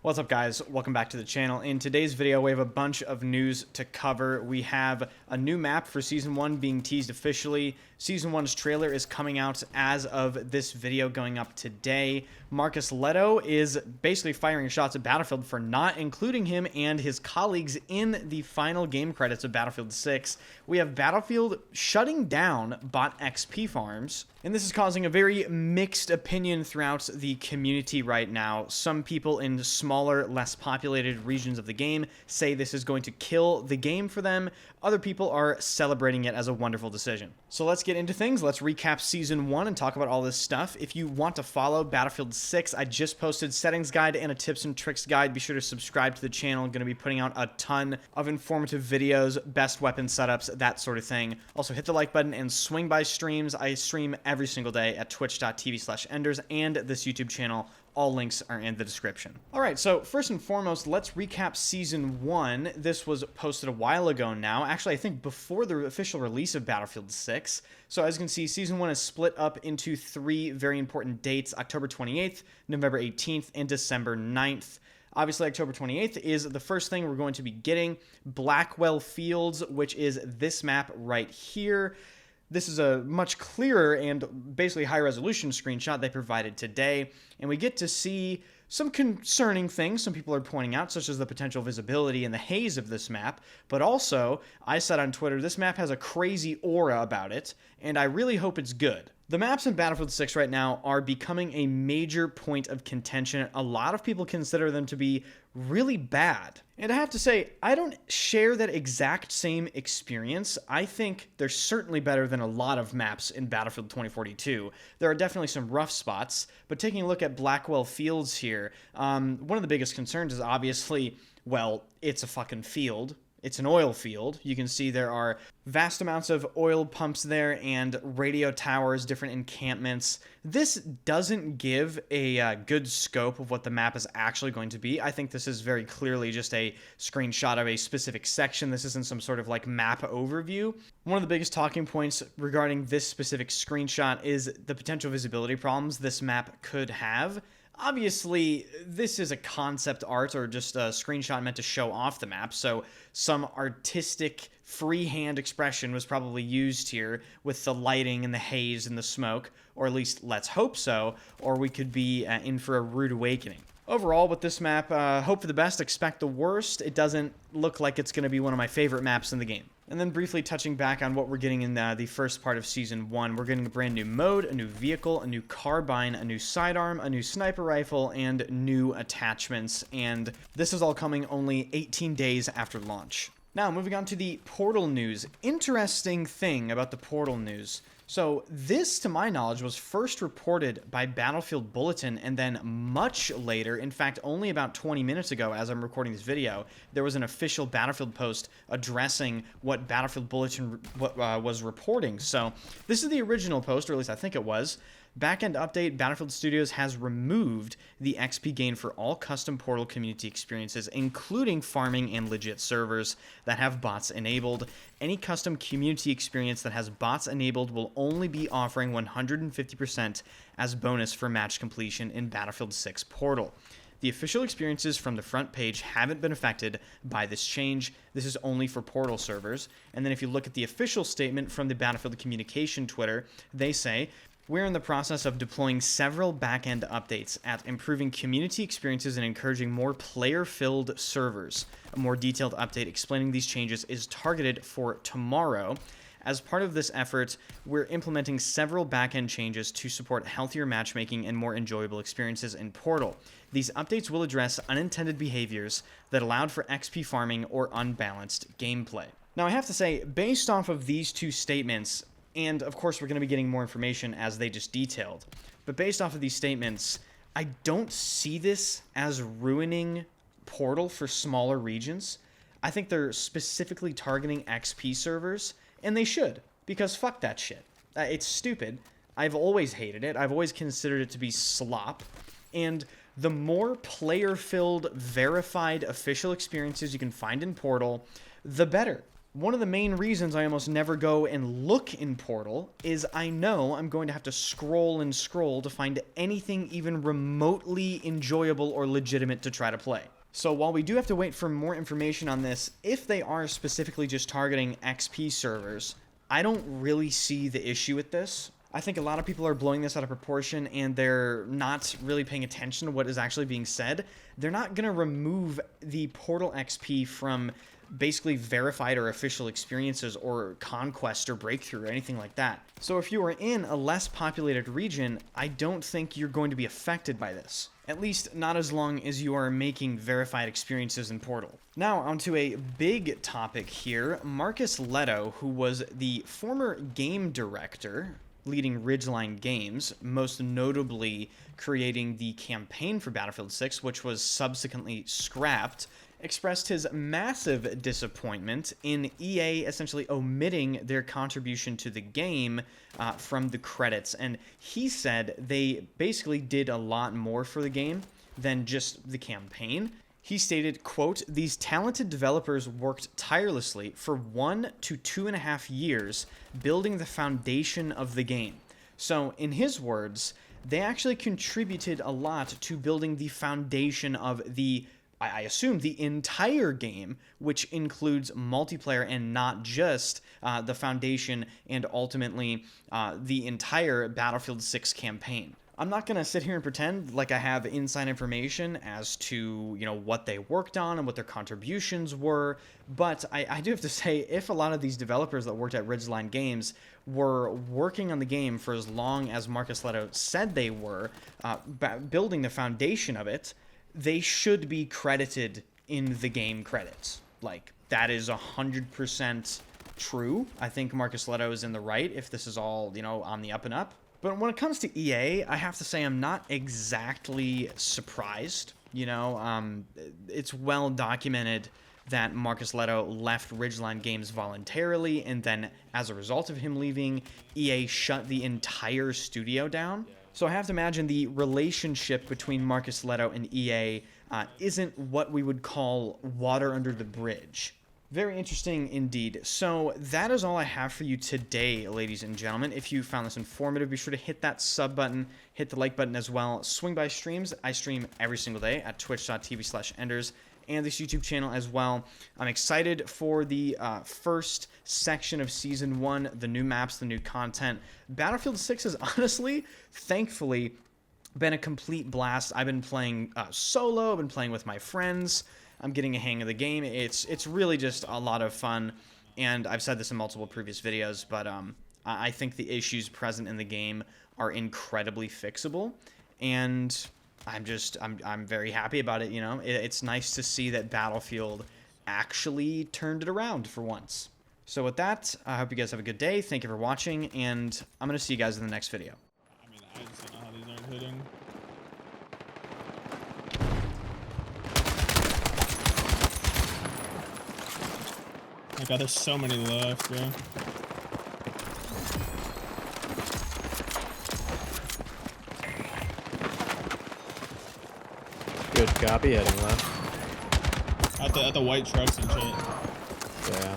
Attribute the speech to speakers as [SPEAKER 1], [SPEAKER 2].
[SPEAKER 1] What's up, guys? Welcome back to the channel. In today's video, we have a bunch of news to cover. We have a new map for Season 1 being teased officially. Season 1's trailer is coming out as of this video going up today. Marcus Leto is basically firing shots at Battlefield for not including him and his colleagues in the final game credits of Battlefield 6. We have Battlefield shutting down bot XP farms, and this is causing a very mixed opinion throughout the community right now. Some people in smaller, less populated regions of the game say this is going to kill the game for them. Other people are celebrating it as a wonderful decision. So let's get into things. Let's recap Season 1 and talk about all this stuff. If you want to follow Battlefield 6, I just posted settings guide and a tips and tricks guide. Be sure to subscribe to the channel. I'm going to be putting out a ton of informative videos, best weapon setups, that sort of thing. Also, hit the like button and swing by streams. I stream every single day at twitch.tv/enders and this YouTube channel. All links are in the description. All right, so first and foremost, let's recap Season 1. This was posted a while ago now. Actually, I think before the official release of Battlefield 6. So as you can see, Season 1 is split up into three very important dates: October 28th, November 18th, and December 9th. Obviously, October 28th is the first thing we're going to be getting. Blackwell Fields, which is this map right here. This is a much clearer and basically high-resolution screenshot they provided today, and we get to see some concerning things some people are pointing out, such as the potential visibility and the haze of this map, but also, I said on Twitter, this map has a crazy aura about it, and I really hope it's good. The maps in Battlefield 6 right now are becoming a major point of contention. A lot of people consider them to be really bad. And I have to say, I don't share that exact same experience. I think they're certainly better than a lot of maps in Battlefield 2042. There are definitely some rough spots, but taking a look at Blackwell Fields here, one of the biggest concerns is obviously, well, it's a fucking field. It's an oil field. You can see there are vast amounts of oil pumps there and radio towers, different encampments. This doesn't give a good scope of what the map is actually going to be. I think this is very clearly just a screenshot of a specific section. This isn't some sort of like map overview. One of the biggest talking points regarding this specific screenshot is the potential visibility problems this map could have. Obviously, this is a concept art or just a screenshot meant to show off the map, so some artistic freehand expression was probably used here with the lighting and the haze and the smoke, or at least let's hope so, or we could be in for a rude awakening. Overall, with this map, hope for the best, expect the worst. It doesn't look like it's going to be one of my favorite maps in the game. And then briefly touching back on what we're getting in the first part of Season 1, we're getting a brand new mode, a new vehicle, a new carbine, a new sidearm, a new sniper rifle, and new attachments. And this is all coming only 18 days after launch. Now, moving on to the Portal news. Interesting thing about the Portal news. So this, to my knowledge, was first reported by Battlefield Bulletin, and then much later, in fact, only about 20 minutes ago as I'm recording this video, there was an official Battlefield post addressing what Battlefield Bulletin was reporting. So this is the original post, or at least I think it was. Backend update: Battlefield Studios has removed the XP gain for all custom Portal community experiences, including farming and legit servers that have bots enabled. Any custom community experience that has bots enabled will only be offering 150% as bonus for match completion in Battlefield 6 Portal. The official experiences from the front page haven't been affected by this change. This is only for Portal servers. And then if you look at the official statement from the Battlefield Communication Twitter, they say, "We're in the process of deploying several back-end updates at improving community experiences and encouraging more player-filled servers. A more detailed update explaining these changes is targeted for tomorrow. As part of this effort, we're implementing several back-end changes to support healthier matchmaking and more enjoyable experiences in Portal. These updates will address unintended behaviors that allowed for XP farming or unbalanced gameplay." Now, I have to say, based off of these two statements, and of course we're going to be getting more information as they just detailed, but based off of these statements, I don't see this as ruining Portal for smaller regions. I think they're specifically targeting XP servers, and they should, because fuck that shit. It's stupid. I've always hated it. I've always considered it to be slop, and the more player-filled, verified official experiences you can find in Portal, the better. One of the main reasons I almost never go and look in Portal is I know I'm going to have to scroll and scroll to find anything even remotely enjoyable or legitimate to try to play. So while we do have to wait for more information on this, if they are specifically just targeting XP servers, I don't really see the issue with this. I think a lot of people are blowing this out of proportion and they're not really paying attention to what is actually being said. They're not going to remove the Portal XP from basically verified or official experiences or conquest or breakthrough or anything like that. So if you are in a less populated region, I don't think you're going to be affected by this. At least not as long as you are making verified experiences in Portal. Now onto a big topic here. Marcus Leto, who was the former game director leading Ridgeline Games, most notably creating the campaign for Battlefield 6, which was subsequently scrapped, expressed his massive disappointment in EA essentially omitting their contribution to the game from the credits. And he said they basically did a lot more for the game than just the campaign. He stated, quote, "These talented developers worked tirelessly for 1 to 2.5 years building the foundation of the game." So in his words, they actually contributed a lot to building the foundation of the, I assume, the entire game, which includes multiplayer and not just the foundation and ultimately the entire Battlefield 6 campaign. I'm not going to sit here and pretend like I have inside information as to, what they worked on and what their contributions were, but I do have to say, if a lot of these developers that worked at Ridgeline Games were working on the game for as long as Marcus Leto said they were, building the foundation of it, they should be credited in the game credits. Like, that is 100% true. I think Marcus Leto is in the right if this is all, on the up and up. But when it comes to EA, I have to say I'm not exactly surprised. It's well documented that Marcus Leto left Ridgeline Games voluntarily, and then as a result of him leaving, EA shut the entire studio down. So I have to imagine the relationship between Marcus Leto and EA isn't what we would call water under the bridge. Very interesting indeed. So that is all I have for you today, ladies and gentlemen. If you found this informative, be sure to hit that sub button, hit the like button as well. Swing by streams. I stream every single day at twitch.tv/enders and this YouTube channel as well. I'm excited for the first section of Season 1, the new maps, the new content. Battlefield 6 has honestly, thankfully, been a complete blast. I've been playing solo, I've been playing with my friends. I'm getting a hang of the game. It's really just a lot of fun, and I've said this in multiple previous videos, but I think the issues present in the game are incredibly fixable, and I'm very happy about it. It's nice to see that Battlefield actually turned it around for once. So with that, I hope you guys have a good day. Thank you for watching, and I'm gonna see you guys in the next video.
[SPEAKER 2] I just don't know how these aren't hitting. My God, there's so many left, bro.
[SPEAKER 3] Good copy, heading left.
[SPEAKER 2] At the white trucks and shit.
[SPEAKER 3] Yeah.